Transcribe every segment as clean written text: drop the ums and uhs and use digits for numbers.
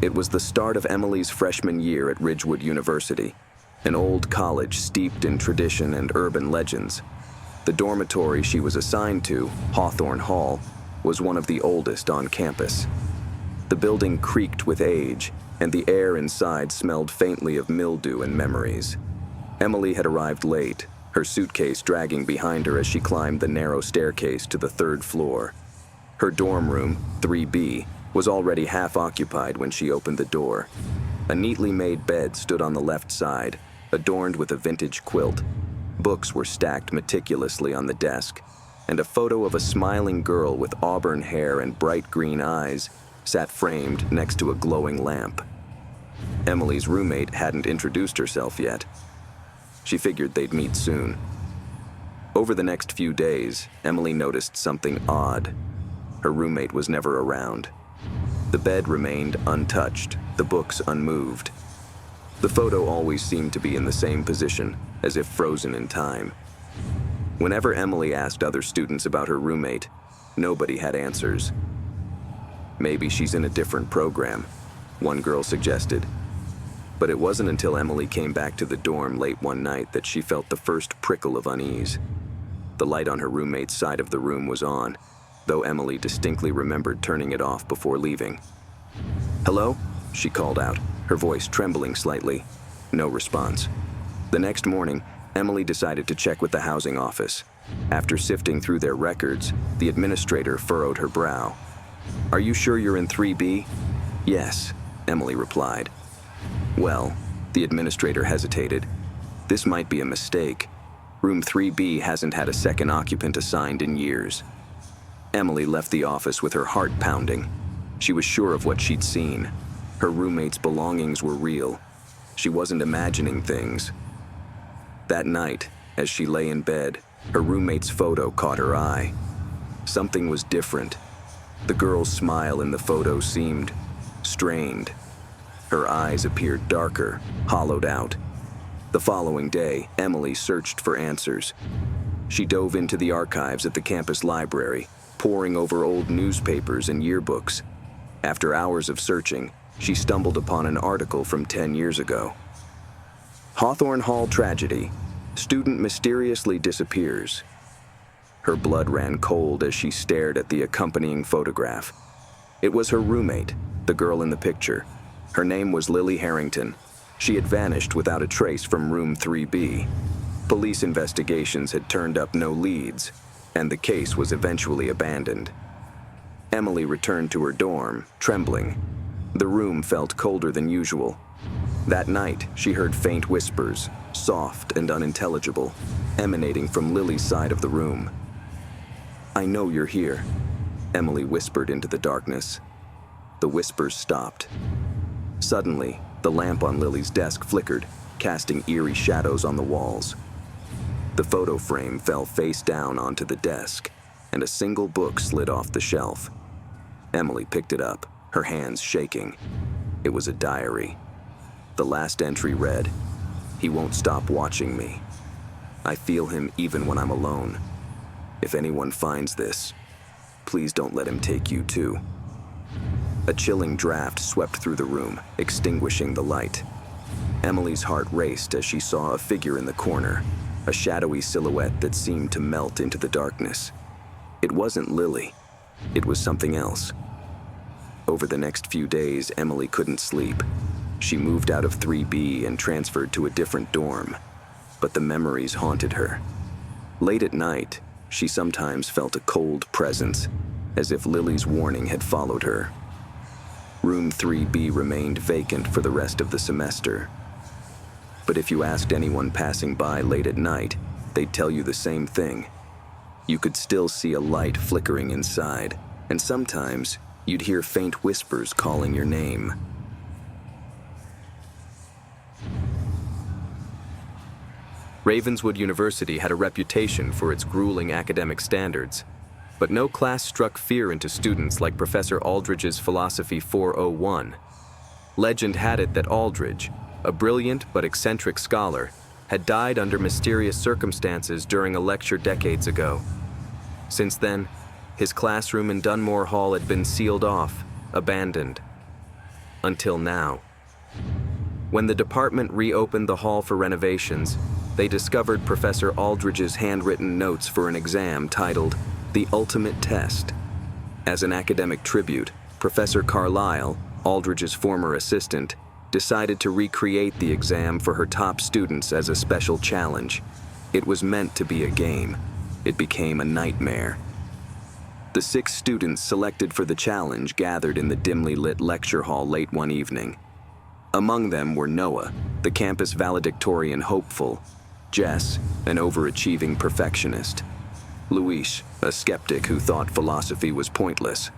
It was the start of Emily's freshman year at Ridgewood University, an old college steeped in tradition and urban legends. The dormitory she was assigned to, Hawthorne Hall, was one of the oldest on campus. The building creaked with age, and the air inside smelled faintly of mildew and memories. Emily had arrived late, her suitcase dragging behind her as she climbed the narrow staircase to the third floor. Her dorm room, 3B, was already half occupied when she opened the door. A neatly made bed stood on the left side, adorned with a vintage quilt. Books were stacked meticulously on the desk, and a photo of a smiling girl with auburn hair and bright green eyes sat framed next to a glowing lamp. Emily's roommate hadn't introduced herself yet. She figured they'd meet soon. Over the next few days, Emily noticed something odd. Her roommate was never around. The bed remained untouched, the books unmoved. The photo always seemed to be in the same position, as if frozen in time. Whenever Emily asked other students about her roommate, nobody had answers. "Maybe she's in a different program," one girl suggested. But it wasn't until Emily came back to the dorm late one night that she felt the first prickle of unease. The light on her roommate's side of the room was on, though Emily distinctly remembered turning it off before leaving. "Hello?" she called out, her voice trembling slightly. No response. The next morning, Emily decided to check with the housing office. After sifting through their records, the administrator furrowed her brow. "Are you sure you're in 3B? "Yes," Emily replied. "Well," the administrator hesitated. "This might be a mistake. Room 3B hasn't had a second occupant assigned in years." Emily left the office with her heart pounding. She was sure of what she'd seen. Her roommate's belongings were real. She wasn't imagining things. That night, as she lay in bed, her roommate's photo caught her eye. Something was different. The girl's smile in the photo seemed strained. Her eyes appeared darker, hollowed out. The following day, Emily searched for answers. She dove into the archives at the campus library, poring over old newspapers and yearbooks. After hours of searching, she stumbled upon an article from 10 years ago. Hawthorne Hall tragedy. Student mysteriously disappears. Her blood ran cold as she stared at the accompanying photograph. It was her roommate, the girl in the picture. Her name was Lily Harrington. She had vanished without a trace from room 3B. Police investigations had turned up no leads, and the case was eventually abandoned. Emily returned to her dorm, trembling. The room felt colder than usual. That night, she heard faint whispers, soft and unintelligible, emanating from Lily's side of the room. "I know you're here," Emily whispered into the darkness. The whispers stopped. Suddenly, the lamp on Lily's desk flickered, casting eerie shadows on the walls. The photo frame fell face down onto the desk, and a single book slid off the shelf. Emily picked it up, her hands shaking. It was a diary. The last entry read, "He won't stop watching me. I feel him even when I'm alone. If anyone finds this, please don't let him take you too." A chilling draft swept through the room, extinguishing the light. Emily's heart raced as she saw a figure in the corner, a shadowy silhouette that seemed to melt into the darkness. It wasn't Lily. It was something else. Over the next few days, Emily couldn't sleep. She moved out of 3B and transferred to a different dorm, but the memories haunted her. Late at night, she sometimes felt a cold presence, as if Lily's warning had followed her. Room 3B remained vacant for the rest of the semester. But if you asked anyone passing by late at night, they'd tell you the same thing. You could still see a light flickering inside, and sometimes you'd hear faint whispers calling your name. Ravenswood University had a reputation for its grueling academic standards, but no class struck fear into students like Professor Aldridge's Philosophy 401. Legend had it that Aldridge, a brilliant but eccentric scholar, had died under mysterious circumstances during a lecture decades ago. Since then, his classroom in Dunmore Hall had been sealed off, abandoned. until now. When the department reopened the hall for renovations, they discovered Professor Aldridge's handwritten notes for an exam titled The Ultimate Test. As an academic tribute, Professor Carlisle, Aldridge's former assistant, decided to recreate the exam for her top students as a special challenge. It was meant to be a game. It became a nightmare. The 6 students selected for the challenge gathered in the dimly lit lecture hall late one evening. Among them were Noah, the campus valedictorian hopeful; Jess, an overachieving perfectionist; Luis, a skeptic who thought philosophy was pointless;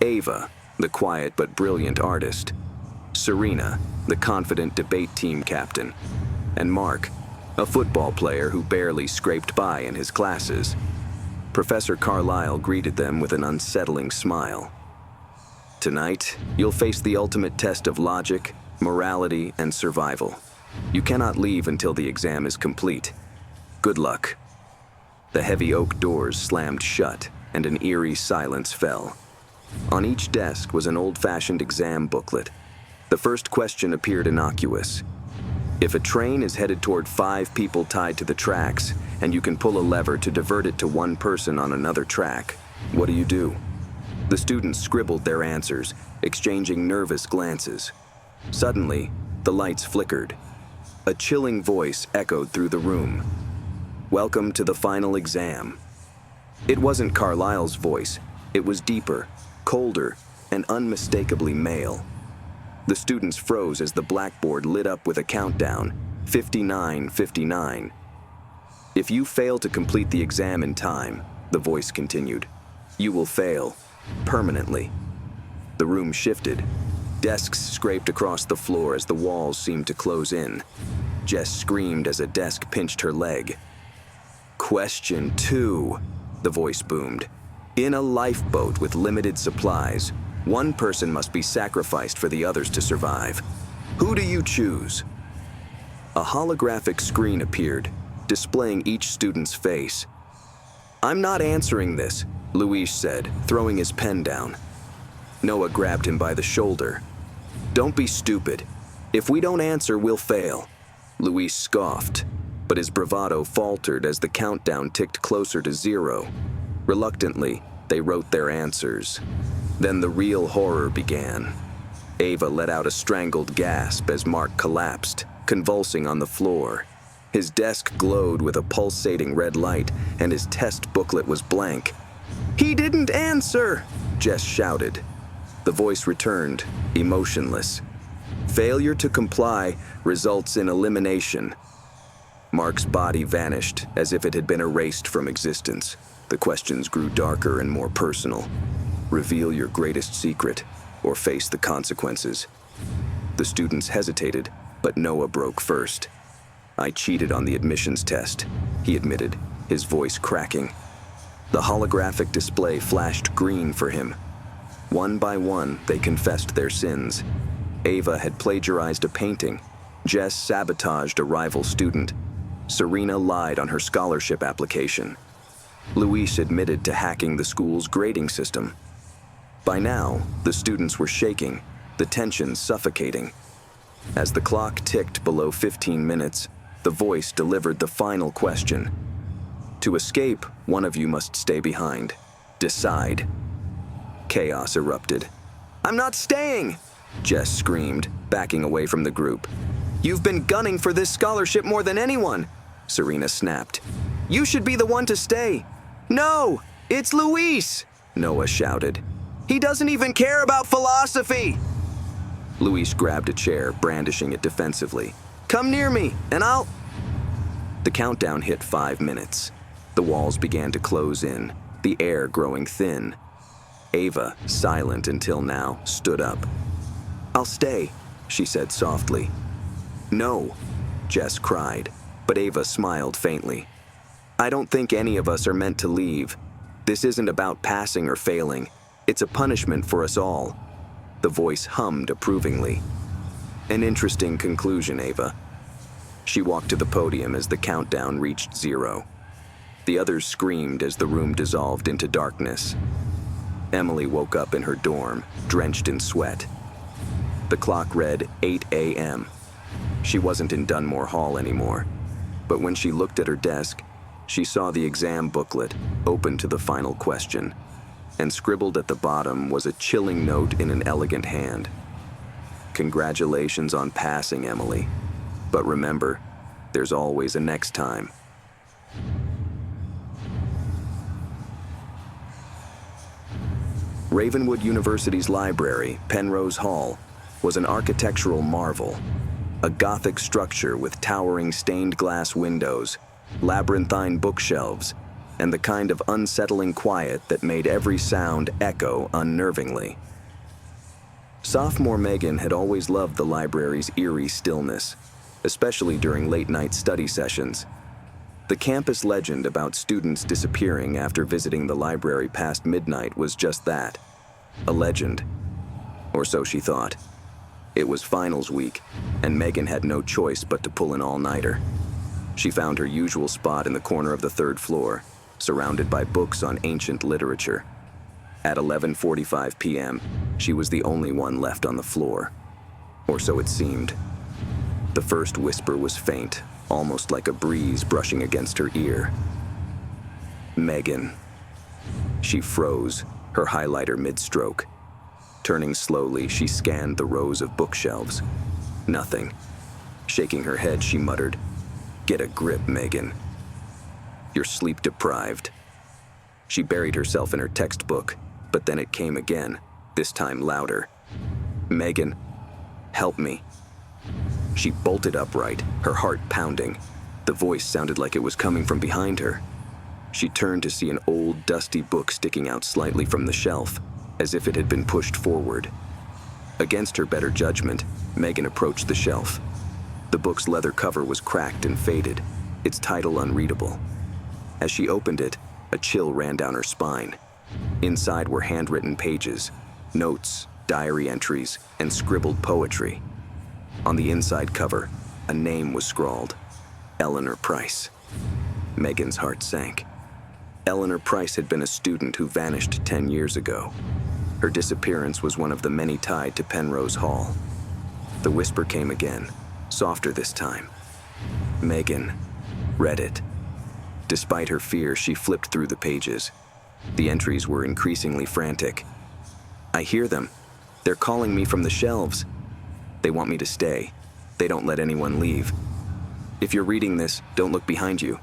Ava, the quiet but brilliant artist; Serena, the confident debate team captain; and Mark, a football player who barely scraped by in his classes. Professor Carlisle greeted them with an unsettling smile. Tonight, you'll face the ultimate test of logic, morality, and survival. You cannot leave until the exam is complete. Good luck. The heavy oak doors slammed shut, and an eerie silence fell. On each desk was an old-fashioned exam booklet. The first question appeared innocuous. If a train is headed toward 5 people tied to the tracks, and you can pull a lever to divert it to one person on another track, what do you do? The students scribbled their answers, exchanging nervous glances. Suddenly, the lights flickered. A chilling voice echoed through the room. "Welcome to the final exam." It wasn't Carlisle's voice. It was deeper, colder, and unmistakably male. The students froze as the blackboard lit up with a countdown, 59:59. "If you fail to complete the exam in time," the voice continued, "you will fail, permanently." The room shifted. Desks scraped across the floor as the walls seemed to close in. Jess screamed as a desk pinched her leg. "Question 2, the voice boomed. "In a lifeboat with limited supplies, one person must be sacrificed for the others to survive. Who do you choose?" A holographic screen appeared, displaying each student's face. "I'm not answering this," Luis said, throwing his pen down. Noah grabbed him by the shoulder. "Don't be stupid. If we don't answer, we'll fail." Luis scoffed, but his bravado faltered as the countdown ticked closer to 0. Reluctantly, they wrote their answers. Then the real horror began. Ava let out a strangled gasp as Mark collapsed, convulsing on the floor. His desk glowed with a pulsating red light, and his test booklet was blank. "He didn't answer!" Jess shouted. The voice returned, emotionless. "Failure to comply results in elimination." Mark's body vanished as if it had been erased from existence. The questions grew darker and more personal. Reveal your greatest secret, or face the consequences. The students hesitated, but Noah broke first. "I cheated on the admissions test," he admitted, his voice cracking. The holographic display flashed green for him. One by one, they confessed their sins. Ava had plagiarized a painting. Jess sabotaged a rival student. Serena lied on her scholarship application. Luis admitted to hacking the school's grading system. By now, the students were shaking, the tension suffocating. As the clock ticked below 15 minutes, the voice delivered the final question. "To escape, one of you must stay behind. Decide." Chaos erupted. "I'm not staying!" Jess screamed, backing away from the group. "You've been gunning for this scholarship more than anyone," Serena snapped. "You should be the one to stay." "No, it's Luis!" Noah shouted. "He doesn't even care about philosophy!" Luis grabbed a chair, brandishing it defensively. "Come near me, and I'll—" The countdown hit 5 minutes. The walls began to close in, the air growing thin. Ava, silent until now, stood up. "I'll stay," she said softly. "No," Jess cried, but Ava smiled faintly. "I don't think any of us are meant to leave. This isn't about passing or failing. It's a punishment for us all." The voice hummed approvingly. "An interesting conclusion, Ava." She walked to the podium as the countdown reached 0. The others screamed as the room dissolved into darkness. Emily woke up in her dorm, drenched in sweat. The clock read 8 a.m. She wasn't in Dunmore Hall anymore, but when she looked at her desk, she saw the exam booklet open to the final question, and scribbled at the bottom was a chilling note in an elegant hand. Congratulations on passing, Emily. But remember, there's always a next time. Ravenwood University's library, Penrose Hall, was an architectural marvel. A Gothic structure with towering stained glass windows, labyrinthine bookshelves, and the kind of unsettling quiet that made every sound echo unnervingly. Sophomore Megan had always loved the library's eerie stillness, especially during late-night study sessions. The campus legend about students disappearing after visiting the library past midnight was just that, a legend. Or so she thought. It was finals week, and Megan had no choice but to pull an all-nighter. She found her usual spot in the corner of the third floor, surrounded by books on ancient literature. At 11:45 p.m., she was the only one left on the floor. Or so it seemed. The first whisper was faint, almost like a breeze brushing against her ear. Megan. She froze, her highlighter mid-stroke. Turning slowly, she scanned the rows of bookshelves. Nothing. Shaking her head, she muttered, "Get a grip, Megan. You're sleep-deprived." She buried herself in her textbook, but then it came again, this time louder. "Megan, help me." She bolted upright, her heart pounding. The voice sounded like it was coming from behind her. She turned to see an old, dusty book sticking out slightly from the shelf, as if it had been pushed forward. Against her better judgment, Megan approached the shelf. The book's leather cover was cracked and faded, its title unreadable. As she opened it, a chill ran down her spine. Inside were handwritten pages, notes, diary entries, and scribbled poetry. On the inside cover, a name was scrawled, Eleanor Price. Megan's heart sank. Eleanor Price had been a student who vanished 10 years ago. Her disappearance was one of the many tied to Penrose Hall. The whisper came again, softer this time. Megan read it. Despite her fear, she flipped through the pages. The entries were increasingly frantic. "I hear them. They're calling me from the shelves. They want me to stay. They don't let anyone leave. If you're reading this, don't look behind you."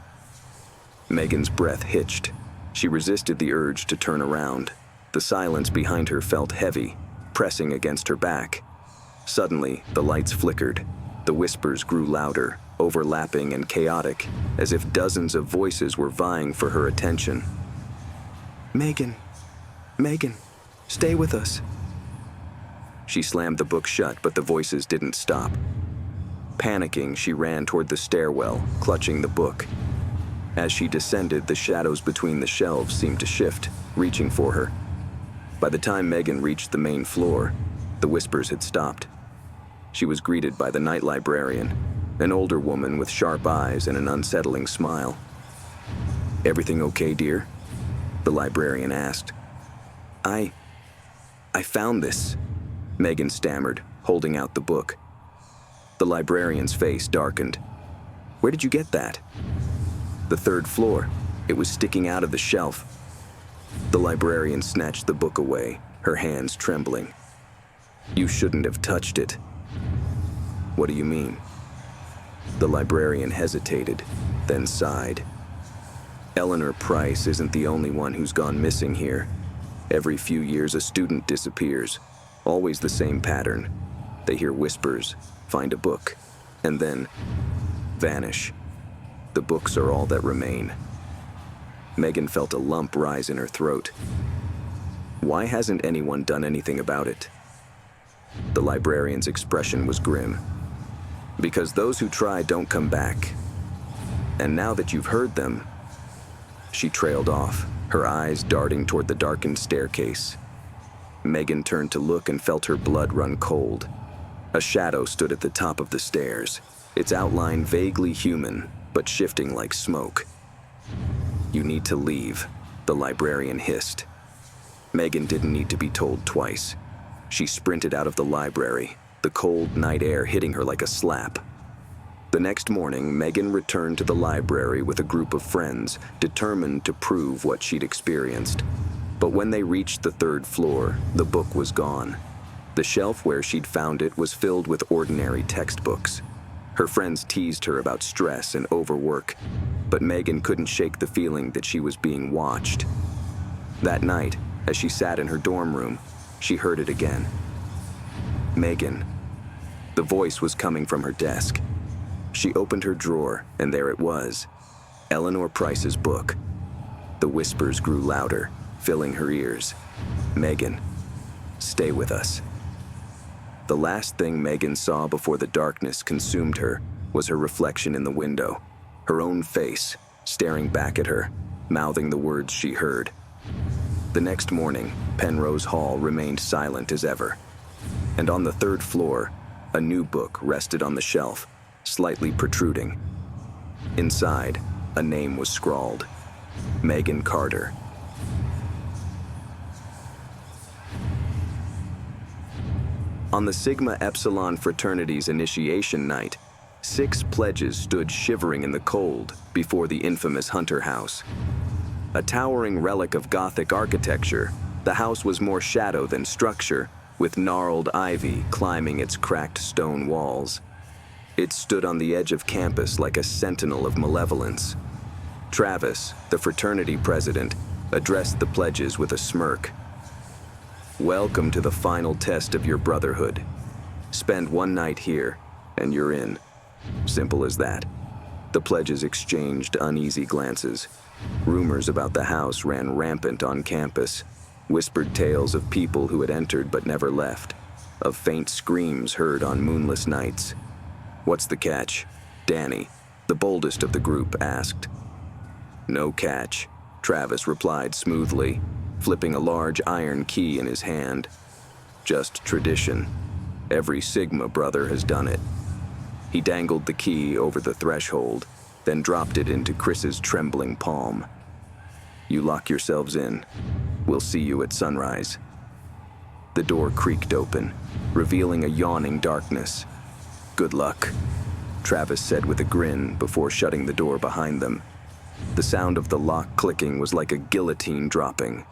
Megan's breath hitched. She resisted the urge to turn around. The silence behind her felt heavy, pressing against her back. Suddenly, the lights flickered. The whispers grew louder, overlapping and chaotic, as if dozens of voices were vying for her attention. "Megan, Megan, stay with us." She slammed the book shut, but the voices didn't stop. Panicking, she ran toward the stairwell, clutching the book. As she descended, the shadows between the shelves seemed to shift, reaching for her. By the time Megan reached the main floor, the whispers had stopped. She was greeted by the night librarian, an older woman with sharp eyes and an unsettling smile. "Everything okay, dear?" the librarian asked. I found this," Megan stammered, holding out the book. The librarian's face darkened. "Where did you get that?" "The third floor. It was sticking out of the shelf." The librarian snatched the book away, her hands trembling. "You shouldn't have touched it." "What do you mean?" The librarian hesitated, then sighed. "Eleanor Price isn't the only one who's gone missing here. Every few years a student disappears. Always the same pattern. They hear whispers, find a book, and then vanish. The books are all that remain." Megan felt a lump rise in her throat. Why hasn't anyone done anything about it? The librarian's expression was grim. "Because those who try don't come back. And now that you've heard them..." She trailed off, her eyes darting toward the darkened staircase. Megan turned to look and felt her blood run cold. A shadow stood at the top of the stairs, its outline vaguely human, but shifting like smoke. "You need to leave," the librarian hissed. Megan didn't need to be told twice. She sprinted out of the library, the cold night air hitting her like a slap. The next morning, Megan returned to the library with a group of friends, determined to prove what she'd experienced. But when they reached the third floor, the book was gone. The shelf where she'd found it was filled with ordinary textbooks. Her friends teased her about stress and overwork, but Megan couldn't shake the feeling that she was being watched. That night, as she sat in her dorm room, she heard it again. Megan. The voice was coming from her desk. She opened her drawer, and there it was, Eleanor Price's book. The whispers grew louder, filling her ears. Megan, stay with us. The last thing Megan saw before the darkness consumed her was her reflection in the window, her own face, staring back at her, mouthing the words she heard. The next morning, Penrose Hall remained silent as ever. And on the third floor, a new book rested on the shelf, slightly protruding. Inside, a name was scrawled, Megan Carter. On the Sigma Epsilon fraternity's initiation night, 6 pledges stood shivering in the cold before the infamous Hunter House. A towering relic of Gothic architecture, the house was more shadow than structure, with gnarled ivy climbing its cracked stone walls. It stood on the edge of campus like a sentinel of malevolence. Travis, the fraternity president, addressed the pledges with a smirk. Welcome to the final test of your brotherhood. Spend one night here, and you're in. Simple as that. The pledges exchanged uneasy glances. Rumors about the house ran rampant on campus. Whispered tales of people who had entered but never left. Of faint screams heard on moonless nights. What's the catch? Danny, the boldest of the group, asked. No catch, Travis replied smoothly, flipping a large iron key in his hand. Just tradition. Every Sigma brother has done it. He dangled the key over the threshold, then dropped it into Chris's trembling palm. You lock yourselves in. We'll see you at sunrise. The door creaked open, revealing a yawning darkness. Good luck, Travis said with a grin before shutting the door behind them. The sound of the lock clicking was like a guillotine dropping.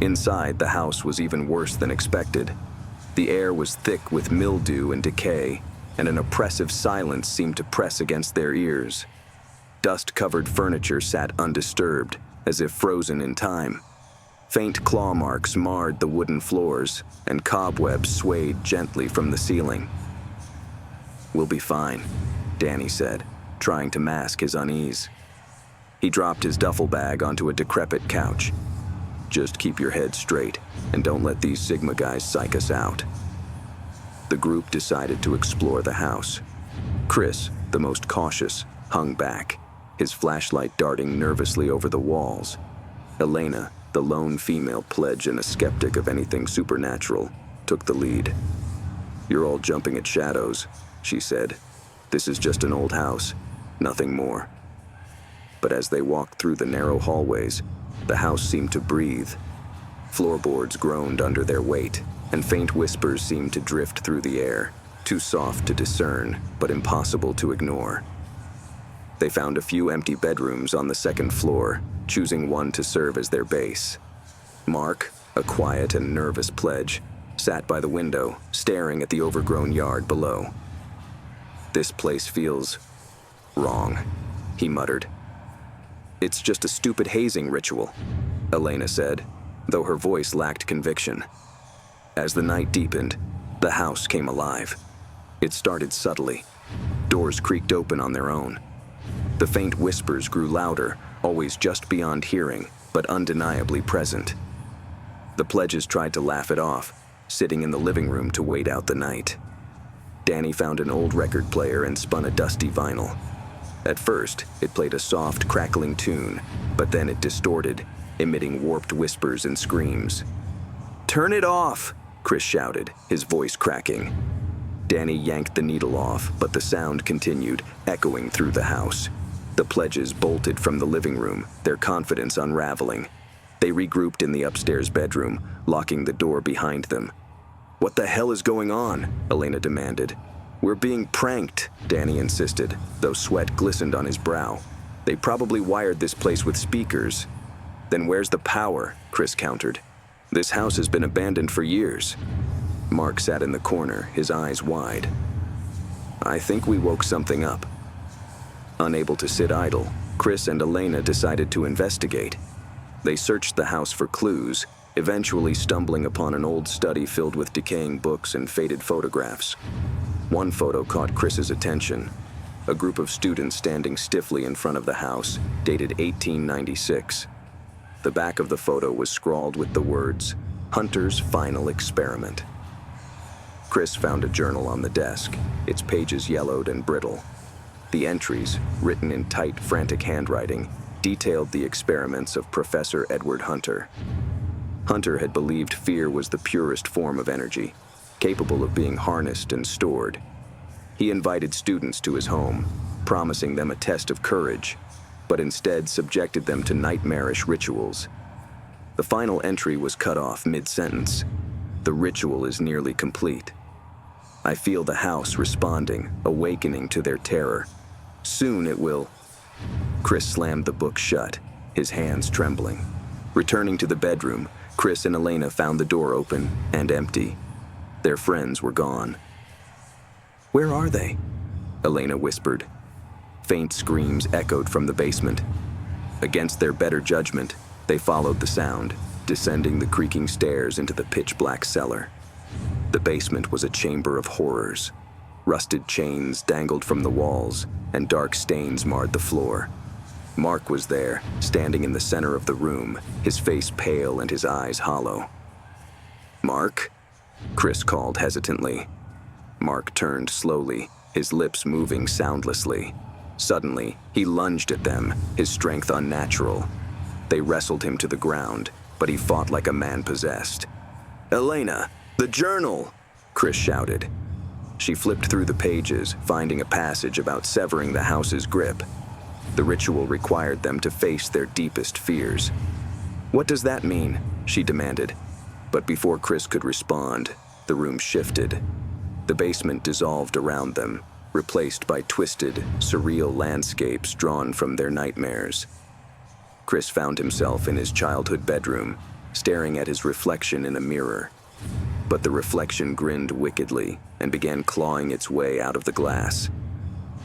Inside, the house was even worse than expected. The air was thick with mildew and decay, and an oppressive silence seemed to press against their ears. Dust-covered furniture sat undisturbed, as if frozen in time. Faint claw marks marred the wooden floors, and cobwebs swayed gently from the ceiling. We'll be fine, Danny said, trying to mask his unease. He dropped his duffel bag onto a decrepit couch. Just keep your head straight, and don't let these Sigma guys psych us out. The group decided to explore the house. Chris, the most cautious, hung back, his flashlight darting nervously over the walls. Elena, the lone female pledge and a skeptic of anything supernatural, took the lead. You're all jumping at shadows, she said. This is just an old house, nothing more. But as they walked through the narrow hallways, the house seemed to breathe. Floorboards groaned under their weight, and faint whispers seemed to drift through the air, too soft to discern, but impossible to ignore. They found a few empty bedrooms on the second floor, choosing one to serve as their base. Mark, a quiet and nervous pledge, sat by the window, staring at the overgrown yard below. This place feels wrong, he muttered. It's just a stupid hazing ritual, Elena said, though her voice lacked conviction. As the night deepened, the house came alive. It started subtly. Doors creaked open on their own. The faint whispers grew louder, always just beyond hearing, but undeniably present. The pledges tried to laugh it off, sitting in the living room to wait out the night. Danny found an old record player and spun a dusty vinyl. At first, it played a soft, crackling tune, but then it distorted, emitting warped whispers and screams. "Turn it off!" Chris shouted, his voice cracking. Danny yanked the needle off, but the sound continued, echoing through the house. The pledges bolted from the living room, their confidence unraveling. They regrouped in the upstairs bedroom, locking the door behind them. "What the hell is going on?" Elena demanded. "We're being pranked," Danny insisted, though sweat glistened on his brow. "They probably wired this place with speakers." "Then where's the power?" Chris countered. "This house has been abandoned for years." Mark sat in the corner, his eyes wide. "I think we woke something up." Unable to sit idle, Chris and Elena decided to investigate. They searched the house for clues, eventually stumbling upon an old study filled with decaying books and faded photographs. One photo caught Chris's attention. A group of students standing stiffly in front of the house, dated 1896. The back of the photo was scrawled with the words, "Hunter's Final Experiment." Chris found a journal on the desk, its pages yellowed and brittle. The entries, written in tight, frantic handwriting, detailed the experiments of Professor Edward Hunter. Hunter had believed fear was the purest form of energy, capable of being harnessed and stored. He invited students to his home, promising them a test of courage, but instead subjected them to nightmarish rituals. The final entry was cut off mid-sentence. "The ritual is nearly complete. I feel the house responding, awakening to their terror. Soon it will..." Chris slammed the book shut, his hands trembling. Returning to the bedroom, Chris and Elena found the door open and empty. Their friends were gone. "Where are they?" Elena whispered. Faint screams echoed from the basement. Against their better judgment, they followed the sound, descending the creaking stairs into the pitch-black cellar. The basement was a chamber of horrors. Rusted chains dangled from the walls, and dark stains marred the floor. Mark was there, standing in the center of the room, his face pale and his eyes hollow. "Mark?" Chris called hesitantly. Mark turned slowly, his lips moving soundlessly. Suddenly, he lunged at them, his strength unnatural. They wrestled him to the ground, but he fought like a man possessed. "Elena, the journal!" Chris shouted. She flipped through the pages, finding a passage about severing the house's grip. The ritual required them to face their deepest fears. "What does that mean?" she demanded. But before Chris could respond, the room shifted. The basement dissolved around them, replaced by twisted, surreal landscapes drawn from their nightmares. Chris found himself in his childhood bedroom, staring at his reflection in a mirror. But the reflection grinned wickedly and began clawing its way out of the glass.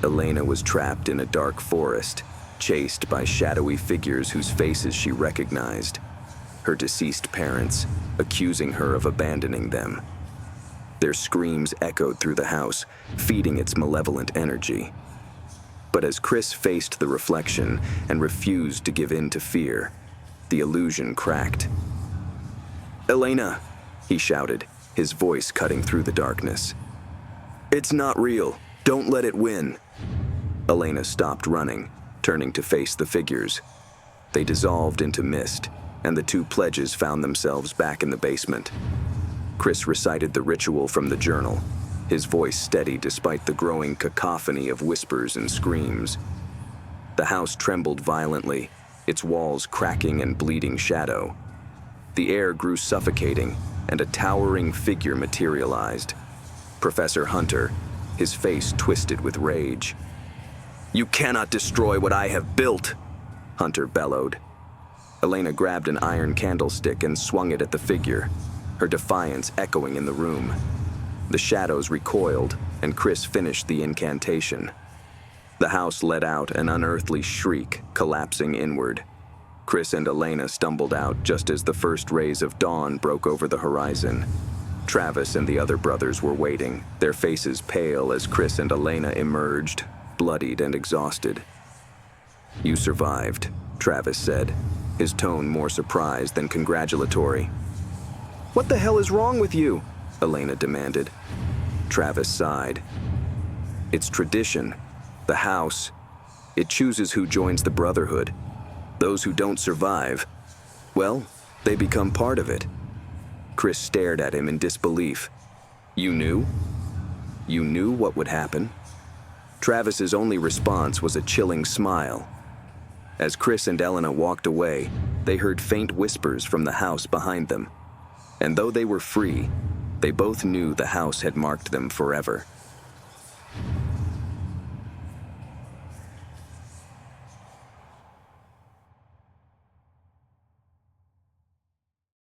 Elena was trapped in a dark forest, chased by shadowy figures whose faces she recognized. Her deceased parents, accusing her of abandoning them. Their screams echoed through the house, feeding its malevolent energy. But as Chris faced the reflection and refused to give in to fear, the illusion cracked. "Elena!" he shouted, his voice cutting through the darkness. "It's not real. Don't let it win." Elena stopped running, turning to face the figures. They dissolved into mist, and the two pledges found themselves back in the basement. Chris recited the ritual from the journal, his voice steady despite the growing cacophony of whispers and screams. The house trembled violently, its walls cracking and bleeding shadow. The air grew suffocating, and a towering figure materialized. Professor Hunter, his face twisted with rage. "You cannot destroy what I have built!" Hunter bellowed. Elena grabbed an iron candlestick and swung it at the figure, her defiance echoing in the room. The shadows recoiled, and Chris finished the incantation. The house let out an unearthly shriek, collapsing inward. Chris and Elena stumbled out just as the first rays of dawn broke over the horizon. Travis and the other brothers were waiting, their faces pale as Chris and Elena emerged, bloodied and exhausted. "You survived," Travis said, his tone more surprised than congratulatory. "What the hell is wrong with you?" Elena demanded. Travis sighed. "It's tradition. The house. It chooses who joins the Brotherhood. Those who don't survive, well, they become part of it." Chris stared at him in disbelief. "You knew? You knew what would happen?" Travis's only response was a chilling smile. As Chris and Elena walked away, they heard faint whispers from the house behind them. And though they were free, They both knew the house had marked them forever,